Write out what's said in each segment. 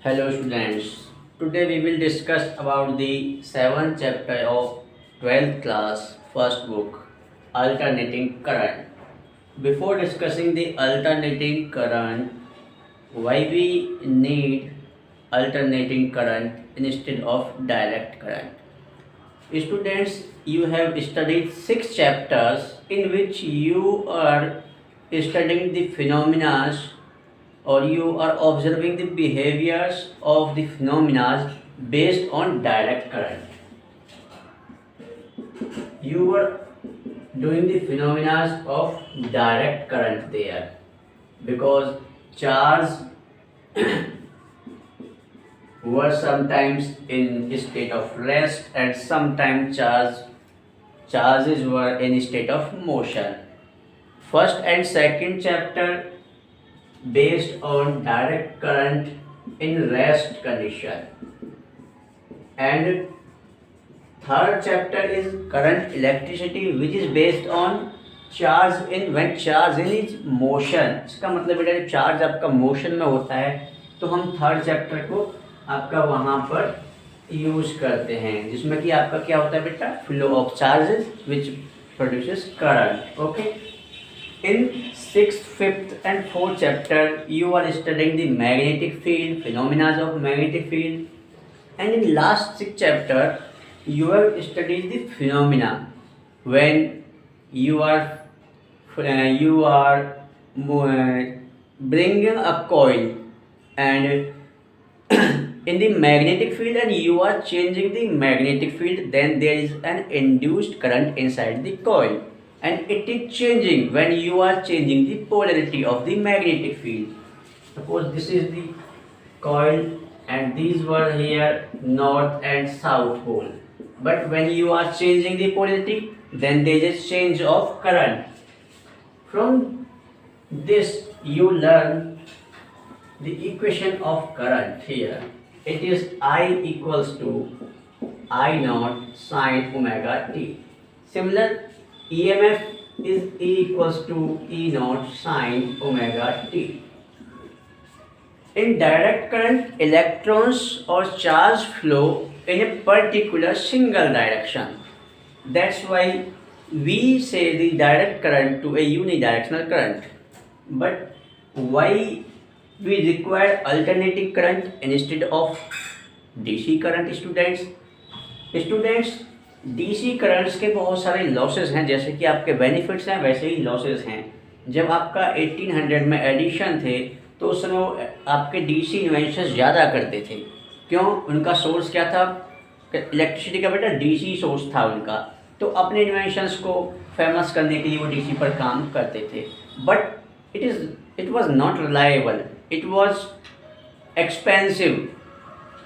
Hello students. Today we will discuss about the 7th chapter of 12th class first book Alternating Current. Before discussing the alternating current, why we need alternating current instead of direct current. Students, you have studied 6 chapters in which you are studying the phenomena or you are observing the behaviors of the phenomena based on direct current. You were doing the phenomena of direct current there because charge were sometimes in state of rest and sometimes charges were in state of motion. First and second chapter based on direct current in rest condition, and third chapter is current electricity which is based on charge in when charge in is motion. इसका मतलब बेटा जब charge आपका motion में होता है तो हम थर्ड चैप्टर को आपका वहाँ पर यूज करते हैं जिसमें कि आपका क्या होता है बेटा flow of charges which produces current. Okay. In 6th, 5th and 4th chapter, you are studying the magnetic field, phenomena of magnetic field, and in last 6th chapter, you have studied the phenomena when you are bringing a coil and in the magnetic field and you are changing the magnetic field, then there is an induced current inside the coil. And it is changing when you are changing the polarity of the magnetic field. Suppose this is the coil and these were here north and south pole. But when you are changing the polarity, then there is a change of current. From this you learn the equation of current here. It is I equals to I naught sine omega t. Similar EMF is E equals to E naught sine omega t. In direct current, electrons or charge flow in a particular single direction. That's why we say the direct current to a unidirectional current. But why we require alternating current instead of DC current, students? Students, DC currents के बहुत सारे losses हैं. जैसे कि आपके benefits हैं वैसे ही losses हैं. जब आपका 1800 में एडिशन थे तो उस समय आपके डीसी इन्वेंशंस ज़्यादा करते थे. क्यों? उनका सोर्स क्या था? इलेक्ट्रिसिटी का बेटा डीसी सोर्स था उनका. तो अपने इन्वेंशंस को फेमस करने के लिए वो डीसी पर काम करते थे. But it was not reliable, it was expensive,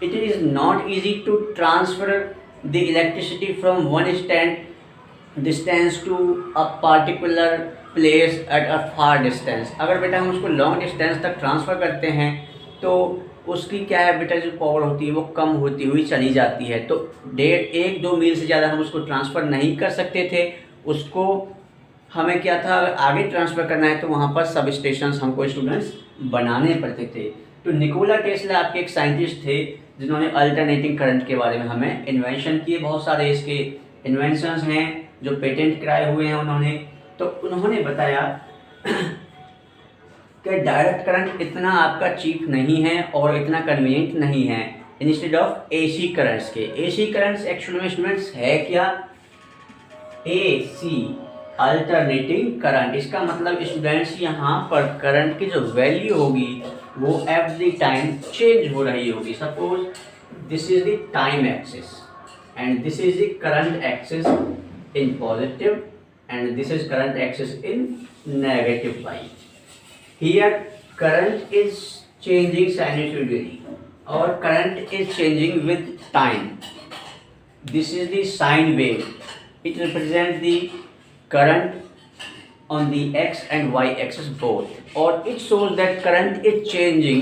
it is not easy to transfer the electricity from one distance to a particular place at a far distance. अगर बेटा हम उसको लॉन्ग डिस्टेंस तक ट्रांसफ़र करते हैं तो उसकी क्या है बेटा जो पावर होती है वो कम होती हुई चली जाती है. तो 1-2 मील से ज़्यादा हम उसको ट्रांसफ़र नहीं कर सकते थे. उसको हमें क्या था, अगर आगे ट्रांसफ़र करना है तो वहाँ पर सब स्टेशन हमको स्टूडेंट्स बनाने पड़ते थे. तो निकोला टेस्ला आपके एक साइंटिस्ट थे जिन्होंने अल्टरनेटिंग करंट के बारे में हमें इन्वेंशन किए. बहुत सारे इसके इन्वेंशंस हैं जो पेटेंट कराए हुए हैं उन्होंने. तो उन्होंने बताया कि डायरेक्ट करंट इतना आपका चीप नहीं है और इतना कन्वीनियंट नहीं है इंस्टेड ऑफ एसी करंट्स के. एसी करंट्स एक्चुअली में स्टूडेंट्स है क्या? AC alternating current. इसका मतलब स्टूडेंट्स यहाँ पर करंट की जो वैल्यू होगी वो एवरी टाइम चेंज हो रही होगी. Suppose this is the time axis and this is the current axis in positive and this is current axis in negative y. Here current is changing sinusoidally और current is changing with time. This is the sine wave. It represents the current on the x and y axis both, or it shows that current is changing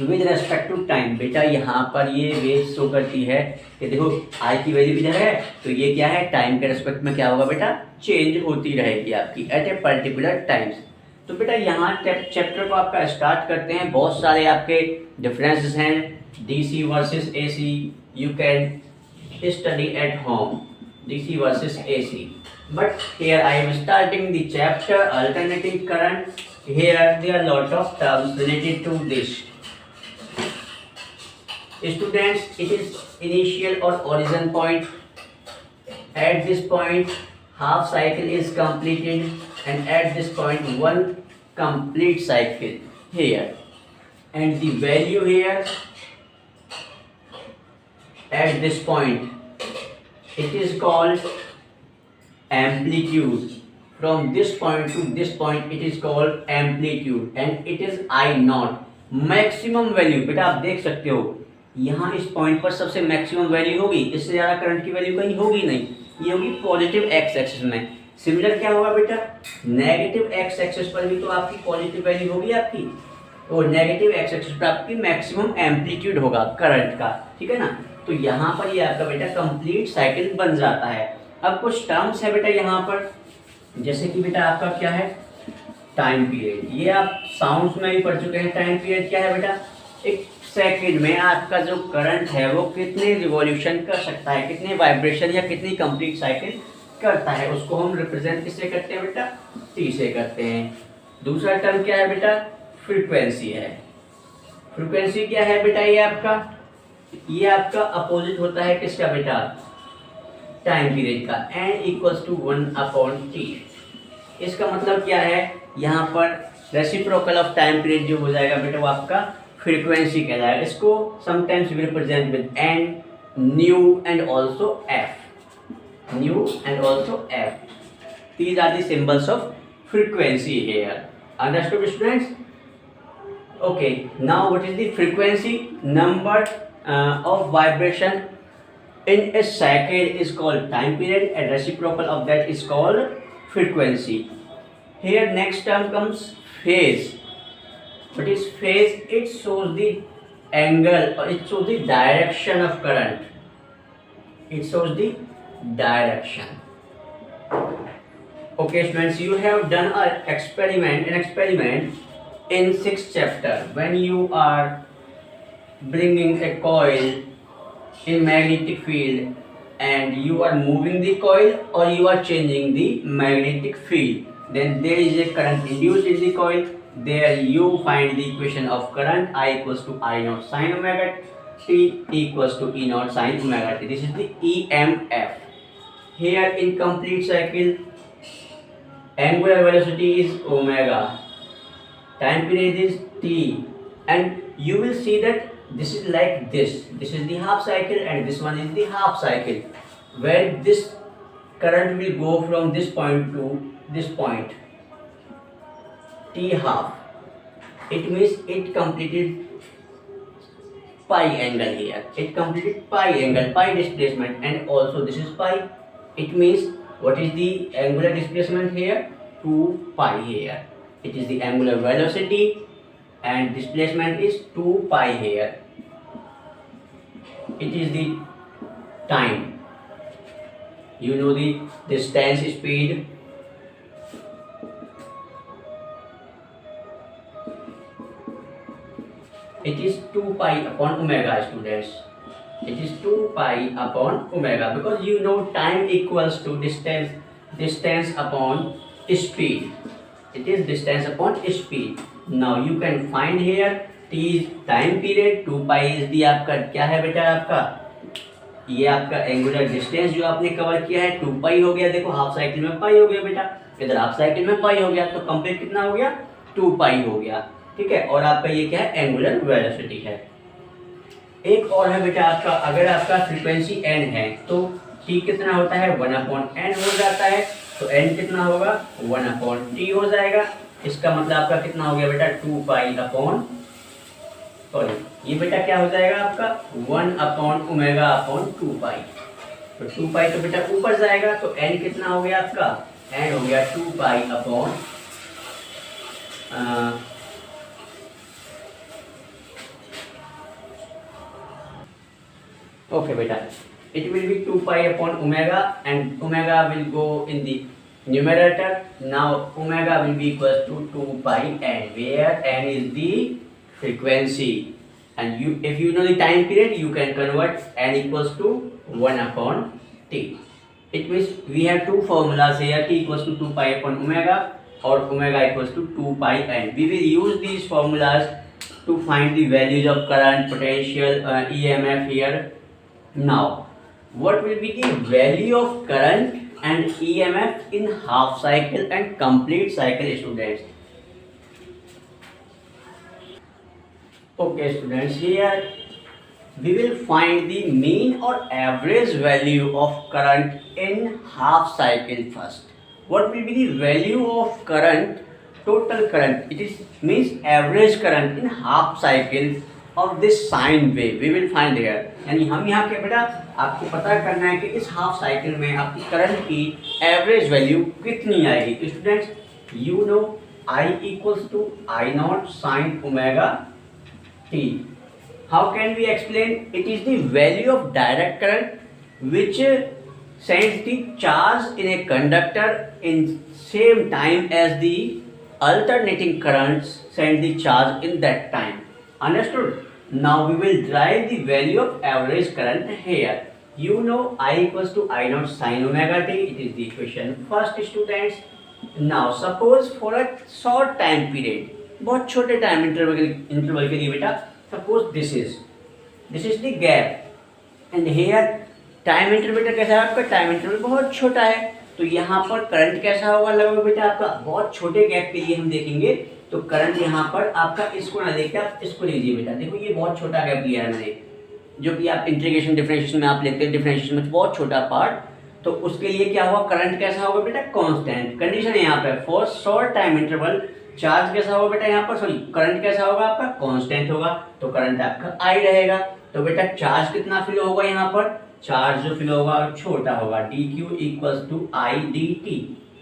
with respect to time. बेटा यहाँ पर ये wave show करती है कि देखो I की value इधर है तो ये क्या है, टाइम के रेस्पेक्ट में क्या होगा बेटा, चेंज होती रहेगी आपकी एट ए पर्टिकुलर टाइम्स. तो बेटा यहाँ चैप्टर को आपका स्टार्ट करते हैं। बहुत सारे आपके डिफरेंसेस हैं DC versus AC, you can study at home DC versus AC, but here I am starting the chapter alternating current. Here there are lot of terms related to this. Students, it is initial or origin point. At this point half cycle is completed, and at this point one complete cycle here, and the value here at this point, it is called amplitude. From this point to this point it is called amplitude, and it is I naught. Maximum value बेटा आप देख सकते हो यहाँ इस point पर सबसे maximum value होगी, इससे ज़्यादा करंट की वैल्यू कहीं होगी नहीं, ये होगी पॉजिटिव एक्स एक्सिस में। सिमिलर क्या होगा बेटा, नेगेटिव एक्स एक्सिस पर भी तो आपकी पॉजिटिव वैल्यू होगी आपकी, और नेगेटिव एक्स एक्सिस पर आपकी मैक्सिमम एम्पलीट्यूड होगा करंट का, ठीक है ना। तो यहाँ पर ये आपका बेटा कंप्लीट साइकिल बन जाता है। अब कुछ टर्म्स है बेटा यहाँ पर, जैसे कि बेटा आपका क्या है टाइम पीरियड, ये आप साउंड्स में भी पढ़ चुके हैं। टाइम पीरियड क्या है बेटा, एक सेकंड में आपका जो करंट है वो कितने रिवॉल्यूशन कर सकता है, कितने वाइब्रेशन या कितनी कंप्लीट साइकिल करता है, उसको हम रिप्रेजेंट किससे करते हैं बेटा, टी से करते हैं। दूसरा टर्म क्या है बेटा, फ्रीक्वेंसी है। फ्रीक्वेंसी क्या है बेटा, ये आपका अपोजिट होता है किसका बेटा, टाइम पीरियड का, n इक्वल्स टू 1/t। इसका मतलब क्या है, यहाँ पर रेसिप्रोकल ऑफ टाइम पीरियड जो हो जाएगा बेटा वो आपका फ्रीक्वेंसी कहलाएगा। इसको sometimes we represent with n, nu and also f। Nu and also f, these are the symbols of frequency here. Understood students? Okay, now what is the frequency? Number of vibration in a cycle is called time period, and reciprocal of that is called frequency. Here next term comes phase. What is phase? It shows the angle, or it shows the direction of current. It shows the direction. Okay students, you have done an experiment in 6th chapter when you are bringing a coil in magnetic field, and you are moving the coil or you are changing the magnetic field, then there is a current induced in the coil. There you find the equation of current, I equals to I naught sin omega t equals to E naught sin omega t. This is the EMF. Here in complete cycle angular velocity is omega, time period is t, and you will see that this is like this is the half cycle and this one is the half cycle, where this current will go from this point to this point, t half. It means it completed pi angle here, it completed pi angle, pi displacement, and also this is pi. It means what is the angular displacement here, 2 pi here. It is the angular velocity and displacement is 2 pi here. It is the time, you know the distance, speed. It is 2 pi upon omega students. It is 2 pi upon omega, because you know time equals to distance upon speed. It is distance upon speed. Now you can find here t is time period, 2 pi is the आपका क्या है बेटा, आपका ये आपका angular distance जो आपने cover किया है 2 पाई हो गया। देखो हाफ साइकिल में पाई हो गया बेटा, इधर हाफ साइकिल में पाई हो गया, तो कंप्लीट कितना हो गया, 2 पाई हो गया, ठीक है। और आपका ये क्या है, एंगुलर वेलोसिटी है। एक और है बेटा आपका, अगर आपका फ्रीक्वेंसी n है तो t कितना होता है, 1/n हो जाता है, तो n कितना होगा, 1/t हो जाएगा। इसका मतलब आपका कितना हो गया बेटा, 2 पाई अपॉन, सॉरी ये बेटा क्या हो जाएगा आपका 1/ω/2 पाई। तो 2 पाई तो बेटा ऊपर जाएगा, तो n कितना हो गया आपका, n हो गया 2 pi upon okay beta, it will be 2 pi upon omega, and omega will go in the numerator. Now omega will be equals to 2 pi n, where n is the frequency, and you, if you know the time period, you can convert n equals to 1 upon t. It means we have two formulas here, t equals to 2 pi upon omega or omega equals to 2 pi n. We will use these formulas to find the values of current, potential, EMF here. Now what will be the value of current and EMF in half cycle and complete cycle, students? Okay students, here we will find the mean or average value of current in half cycle first. What will be the value of current, total current, it is means average current in half cycle of this sine wave we will find here. यानी हम यहाँ के बेटा आपको पता करना है कि इस हाफ साइकिल में आपकी करंट की एवरेज वैल्यू कितनी आएगी. Students, you know I equals to I naught sin omega t. How can we explain? It is the value of direct current which sends the charge in a conductor in same time as the alternating currents send the charge in that time. Understood? Now we will derive the value of average current here. You know I equals to I naught sin omega t. It is the equation first, students. Now suppose for a short time period, बहुत छोटे time interval के लिए बेटा, suppose this is the gap and here time interval कैसा है आपका, time interval बहुत छोटा है, तो यहाँ पर करंट कैसा होगा लगभग बेटा आपका, बहुत छोटे गैप के लिए हम देखेंगे तो करंट यहाँ पर आपका, इसको ना देखते आप इसको लीजिए बेटा. देखो ये बहुत छोटा गैप लिया है मैंने, जो कि आप इंटीग्रेशन डिफरेंशिएशन में आप लेते हैं, डिफरेंशिएशन में बहुत छोटा पार्ट, तो उसके लिए क्या होगा, करंट कैसा होगा बेटा, कांस्टेंट. कंडीशन है यहाँ पे for short time interval, charge कैसा होगा बेटा यहाँ पर, सॉरी करंट कैसा होगा आपका, कांस्टेंट होगा, तो करंट आपका आई रहेगा. तो बेटा चार्ज कितना फ्लो होगा यहाँ पर, चार्ज जो फ्लो होगा छोटा होगा, D Q equals to I D T,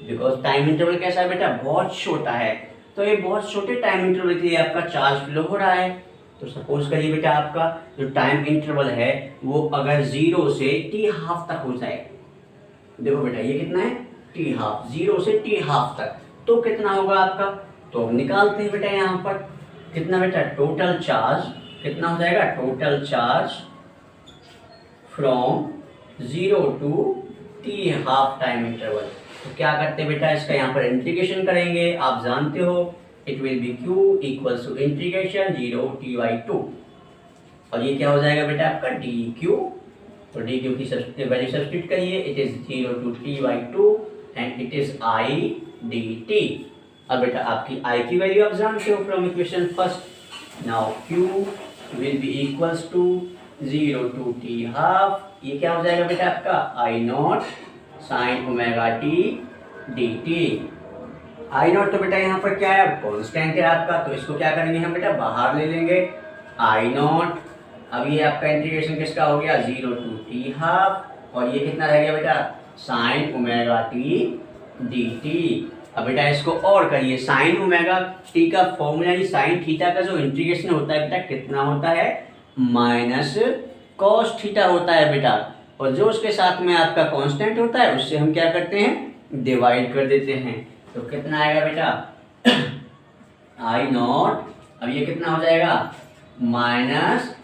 because time interval कैसा है बेटा, बहुत छोटा है, तो ये बहुत छोटे टाइम इंटरवल के लिए आपका चार्ज फ्लो हो रहा है. तो सपोज करिए बेटा आपका जो टाइम इंटरवल है वो अगर 0 से t हाफ तक हो जाए, देखो बेटा ये कितना है, t हाफ, 0 से t हाफ तक, तो कितना होगा आपका, तो निकालते हैं बेटा यहाँ पर कितना बेटा, टोटल चार्ज कितना हो जाएगा, total charge from 0 to t half time interval. तो क्या करते हैं बेटा, इसका यहाँ पर इंटीग्रेशन करेंगे, आप जानते हो it will be q equals to integration 0 t by 2, और ये क्या हो जाएगा बेटा आपका dq, तो dq की वैल्यू सब्स्टिट्यूट करिए, it is 0 to t by 2 and it is i dt. अब बेटा आपकी i की वैल्यू आप जानते हो from equation first. Now q will be equals to 0 to t half, ये क्या हो जाएगा बेटा आपका i naught sine omega T D T. I naught तो बेटा यहाँ पर क्या है, कांस्टेंट है आपका, तो इसको क्या करेंगे हम बेटा, बाहर ले लेंगे आई नॉट. अब ये आपका इंटीग्रेशन किसका हो गया, 0 टू टी हाफ, और ये कितना रह गया बेटा, sign omega T D T. अब बेटा इसको और करिए, साइन ओमेगा टी का फॉर्मूला ही साइन थीटा का जो इंटीग्रेशन होता है बेटा कितना होता है, माइनस कॉस थीटा होता है बेटा, और जो उसके साथ में आपका कांस्टेंट होता है उससे हम क्या करते हैं, डिवाइड कर देते हैं. तो कितना आएगा बेटा, आई नॉट, अब ये कितना हो जाएगा, minus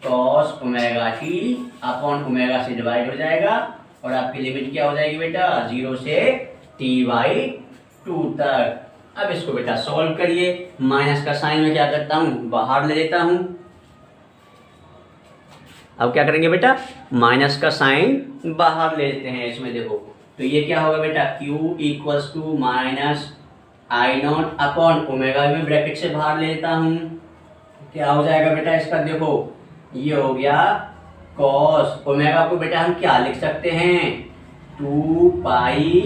cos omega T upon omega से डिवाइड हो जाएगा, और आपकी लिमिट क्या हो जाएगी बेटा, 0 से t बाई 2 तक. अब इसको बेटा सॉल्व करिए, माइनस का साइन में क्या करता हूँ, बाहर ले लेता हूँ. अब क्या करेंगे बेटा, माइनस का साइन बाहर ले लेते हैं इसमें, देखो तो ये क्या होगा बेटा, q equals to minus I naught upon omega में ब्रैकेट से बाहर ले लेता हूँ, क्या हो जाएगा बेटा इसका, देखो ये हो गया कॉस ओमेगा को बेटा हम क्या लिख सकते हैं, 2 पाई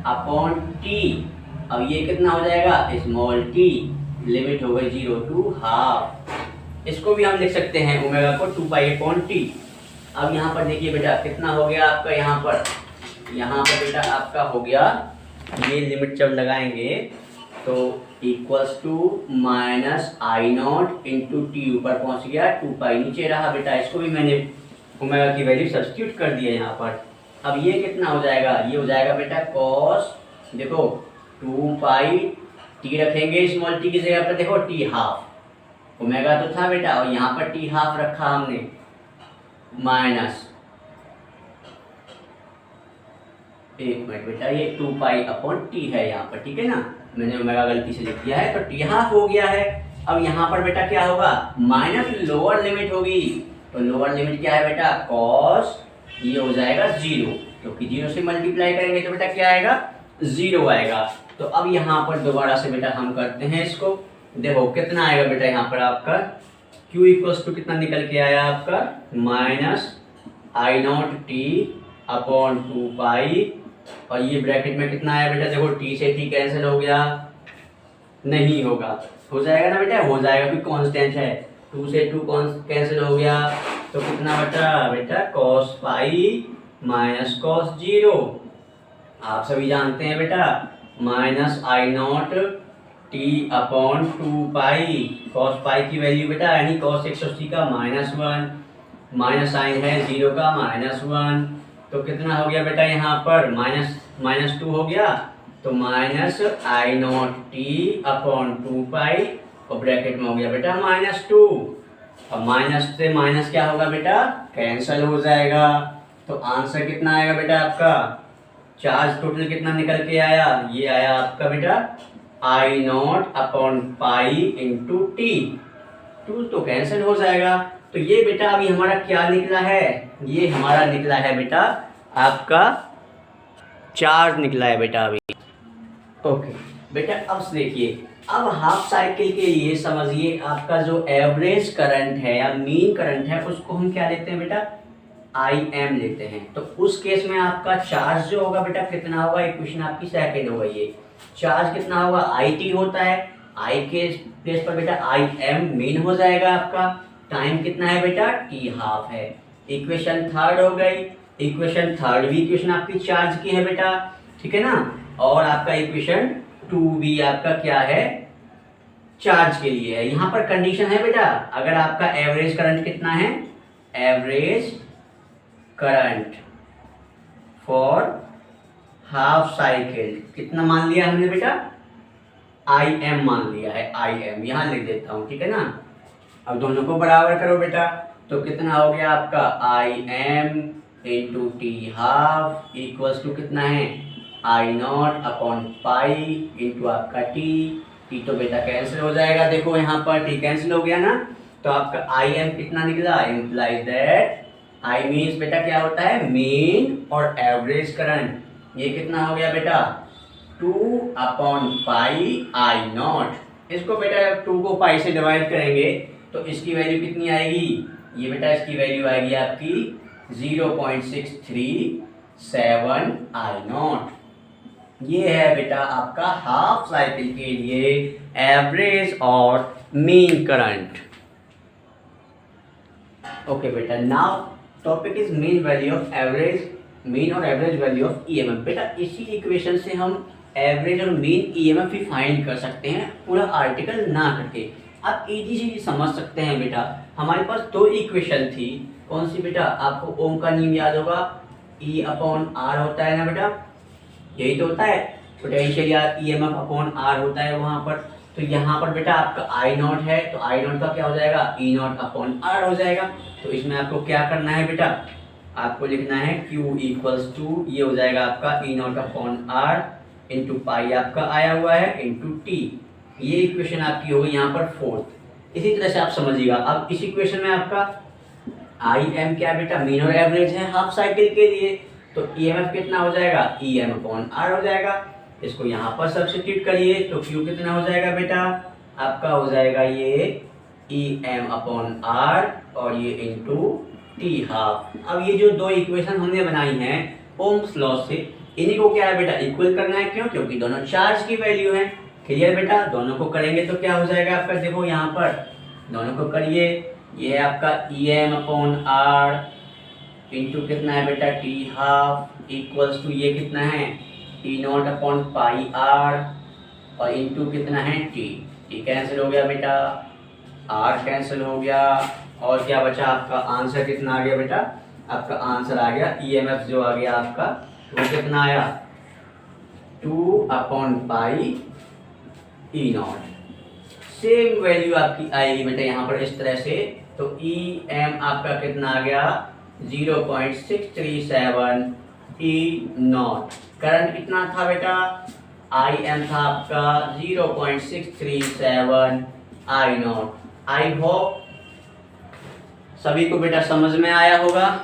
अपॉन टी. अब ये कितना हो जाएगा, स्मॉल टी, लिमिट हो गई 0 टू हाफ. इसको भी हम लिख सकते हैं ओमेगा को 2 पाई अपॉन टी. अब यहाँ पर देखिए बेटा कितना हो गया आपका, यहाँ पर बेटा आपका हो गया, ये लिमिट जब लगाएंगे तो equals to minus I naught into T, ऊपर पहुँच गया, 2 पाई नीचे रहा बेटा, इसको भी मैंने ओमेगा की वैल्यू सब्स्टिट्यूट कर दिया यहाँ पर. अब ये कितना हो जाएगा, ये हो जाएगा बेटा कॉस देखो 2 पाई टी रखेंगे स्मॉल टी की जगह पर, देखो टी हाफ, ओमेगा तो था बेटा और यहाँ पर टी हाफ रखा हमने, माइनस, एक मिनट बेटा, ये 2 पाई अपॉन टी है यहाँ पर, ठीक है ना, मैंने ओमेगा गलती से लिख दिया है तो टी हाफ हो गया है। अब यहाँ पर बेटा क्या होगा, माइनस लोअर लिमिट होगी, तो लोअर लिमिट क्या है बेटा, कॉस, ये हो जाएगा 0, क्योंकि 0 से मल्टीप्लाई करेंगे तो बेटा क्या आएगा, 0 आएगा। तो अब यहाँ पर दोबारा से बेटा हम करते हैं इसको, देखो कितना आएगा बेटा यहाँ पर आपका Q इक्वल्स टू कितना निकल के आया आपका, minus I not T upon 2 पाई, और ये ब्रैकेट में कितना आया बेटा, देखो टी से टी कैंसिल हो गया, नहीं होगा, हो जाएगा ना बेटा, हो जाएगा क्योंकि कांस्टेंट है, 2 से 2 कैंसिल हो गया, तो कितना बचा बेटा, कॉस पाई माइनस कॉस 0, आप सभी जानते हैं बेटा, minus I not T upon 2 pi, cos pi की वैल्यू बेटा यानी कॉस 180 का -1, माइनस साइन है 0 का -1, तो कितना हो गया बेटा यहाँ पर -2 हो गया, तो minus I not T upon 2 पाई और ब्रैकेट में हो गया बेटा -2, अब माइनस से माइनस क्या होगा बेटा, कैंसल हो जाएगा, तो आंसर कितना आएगा बेटा आपका, चार्ज टोटल कितना निकल के आया, ये आया आपका beta I naught upon pi into T, 2 तो कैंसिल हो जाएगा, तो ये बेटा अभी हमारा क्या निकला है, ये हमारा निकला है बेटा आपका चार्ज निकला है बेटा अभी। ओके बेटा अब देखिए, अब हाफ साइकिल के लिए समझिए आपका जो एवरेज करंट है या मीन करंट है उसको हम क्या लेते हैं बेटा, IM लेते हैं, तो उस केस में आपका चार्ज जो होगा बेटा कितना होगा, इक्वेशन आपकी सेकंड हो गई है, चार्ज कितना होगा, IT होता है, I के प्लेस पर बेटा IM मीन हो जाएगा आपका, टाइम कितना है बेटा, T हाफ है, इक्वेशन थर्ड हो गई, इक्वेशन थर्ड भी इक्वेशन आपकी चार्ज की है बेटा, ठीक है ना, और आपका इक्वेशन 2 भी आपका क्या है, चार्ज के लिए है। यहाँ पर कंडीशन है बेटा, अगर आपका एवरेज करंट कितना है, average current for half cycle कितना मान लिया हमने बेटा, IM मान लिया है, IM यहाँ लिख देता हूँ, ठीक है ना, अब दोनों को बराबर करो बेटा, तो कितना हो गया आपका IM into T half equals to कितना है, I naught upon pi into आपका टी तो बेटा कैंसिल हो जाएगा, देखो यहाँ पर टी कैंसिल हो गया ना, तो आपका IM कितना निकला, इम्प्लाइज दैट I मीन्स बेटा क्या होता है, मीन और एवरेज करंट, ये कितना हो गया बेटा 2 अपॉन पाई आई नॉट, इसको बेटा 2 को पाई से डिवाइड करेंगे तो इसकी वैल्यू कितनी आएगी, ये बेटा इसकी वैल्यू आएगी आपकी 0.637 आई नॉट, ये है बेटा आपका हाफ साइकिल के लिए एवरेज और मीन करंट। ओके बेटा, now topic is mean value of average, mean और एवरेज वैल्यू ऑफ EMF। बेटा इसी इक्वेशन से हम एवरेज और मीन EMF भी फाइंड कर सकते हैं, पूरा आर्टिकल ना करके, आप इजीली समझ सकते हैं बेटा। हमारे पास 2 इक्वेशन थी, कौन सी बेटा, आपको ओम का नियम याद होगा, E अपॉन R होता है ना बेटा, यही तो होता है, पोटेंशियल या EMF अपॉन R होता है वहाँ पर, तो यहाँ पर बेटा आपका आई नॉट है, तो आई नॉट का क्या हो जाएगा, E नॉट अपॉन R हो जाएगा, तो इसमें आपको क्या करना है बेटा, आपको लिखना है Q इक्वल्स टू, ये हो जाएगा आपका E not upon R into pi आपका आया हुआ है इंटू टी, ये इक्वेशन आपकी होगी यहाँ पर 4th। इसी तरह से आप समझिएगा, अब इस इक्वेशन में आपका IM क्या बेटा, मीन और एवरेज है हाफ साइकिल के लिए, तो EMF कितना हो जाएगा, EM अपॉन R हो जाएगा, इसको यहाँ पर सब्स्टिट्यूट करिए तो Q कितना हो जाएगा बेटा, आपका हो जाएगा ये EM अपॉन R और ये इंटू टी हाफ। अब ये जो 2 इक्वेशन हमने बनाई हैं ओम्स लॉ से, इन्हीं को क्या है बेटा इक्वल करना है, क्यों, क्योंकि दोनों चार्ज की वैल्यू है, क्लियर बेटा, दोनों को करेंगे तो क्या हो जाएगा आपका, देखो यहाँ पर दोनों को करिए, ये है आपका EM अपॉन R इंटू कितना है बेटा टी हाफ इक्वल्स टू ये कितना है E not upon pi R और इंटू कितना है टी कैंसिल हो गया बेटा, R कैंसिल हो गया, और क्या बचा आपका आंसर कितना आ गया बेटा, आपका आंसर आ गया EMF जो आ गया आपका वो कितना आया 2/पाई ई नॉट। सेम वैल्यू आपकी आएगी बेटा यहाँ पर इस तरह से। तो ई एम आपका कितना आ गया 0.637 ई नॉट। करंट कितना था बेटा, आई एम था आपका 0.637 आई नॉट। आई होप सभी को बेटा समझ में आया होगा।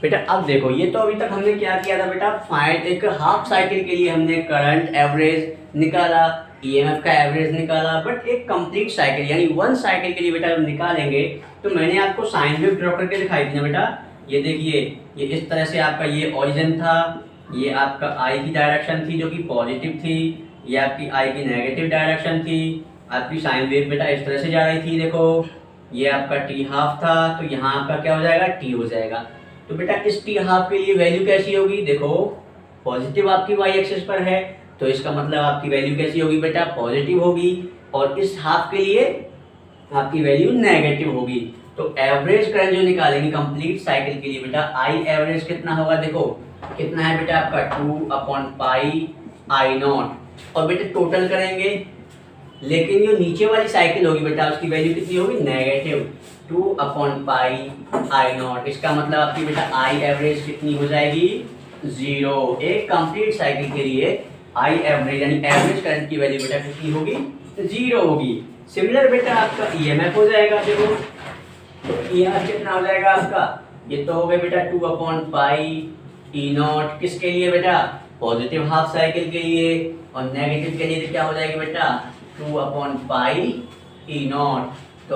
बेटा अब देखो, ये तो अभी तक हमने क्या किया था बेटा, फाइंड एक हाफ साइकिल के लिए हमने करंट एवरेज निकाला, ईएमएफ का एवरेज निकाला, बट एक कंप्लीट साइकिल यानी 1 साइकिल के लिए बेटा जब निकालेंगे तो मैंने आपको साइन वेव ड्रॉ करके दिखाई थी ना बेटा। ये देखिए, ये इस तरह से आपका ये ओरिजिन था, ये आपका आई की डायरेक्शन थी जो कि पॉजिटिव थी, ये आपकी आई की नेगेटिव डायरेक्शन थी। आपकी साइन वेव बेटा इस तरह से जा रही थी, देखो ये आपका टी हाफ था, तो यहाँ आपका क्या हो जाएगा, टी हो जाएगा। तो बेटा इस टी हाफ के लिए वैल्यू कैसी होगी, देखो पॉजिटिव आपकी वाई एक्सिस पर है, तो इसका मतलब आपकी वैल्यू कैसी होगी बेटा, पॉजिटिव होगी। और इस हाफ के लिए आपकी वैल्यू नेगेटिव होगी। तो एवरेज करंट जो निकालेंगे कंप्लीट साइकिल के लिए बेटा, आई एवरेज कितना होगा, देखो कितना है बेटा आपका 2/पाई आई नॉट। और बेटा टोटल करेंगे, लेकिन जो नीचे वाली साइकिल होगी बेटा उसकी वैल्यू कितनी होगी, नेगेटिव 2/पाई आई नॉट। इसका मतलब आपकी बेटा आई एवरेज कितनी हो जाएगी, 0। एक कंप्लीट साइकिल के लिए आई एवरेज यानी एवरेज करंट की वैल्यू बेटा कितनी होगी, 0 होगी। सिमिलर बेटा आपका ईएमएफ हो जाएगा, देखो तो ईएमएफ कितना हो जाएगा आपका, ये तो हो गया बेटा 2/पाई ई नॉट। किसके लिए बेटा, पॉजिटिव हाफ साइकिल के लिए, और नेगेटिव के लिए क्या हो जाएगी बेटा 2/पाई ई नॉट। तो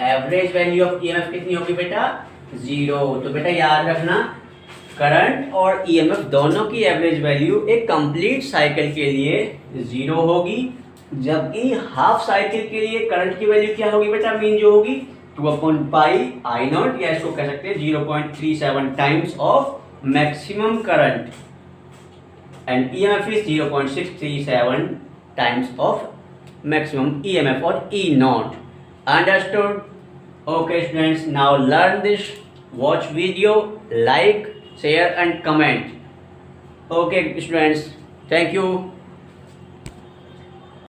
एवरेज वैल्यू ऑफ ईएमएफ कितनी होगी बेटा, 0। तो बेटा याद रखना, करंट और ईएमएफ दोनों की एवरेज वैल्यू एक कंप्लीट साइकिल के लिए 0 होगी, जबकि हाफ साइकिल के लिए करंट की वैल्यू क्या होगी बेटा, मीन जो होगी 2/पाई आई नॉट, या इसको कह सकते हैं 0.37 times of maximum current, and EMF is 0.637 times of maximum EMF or E naught. Understood? Okay students, now learn this. Watch video, like, share and comment. Okay students, thank you.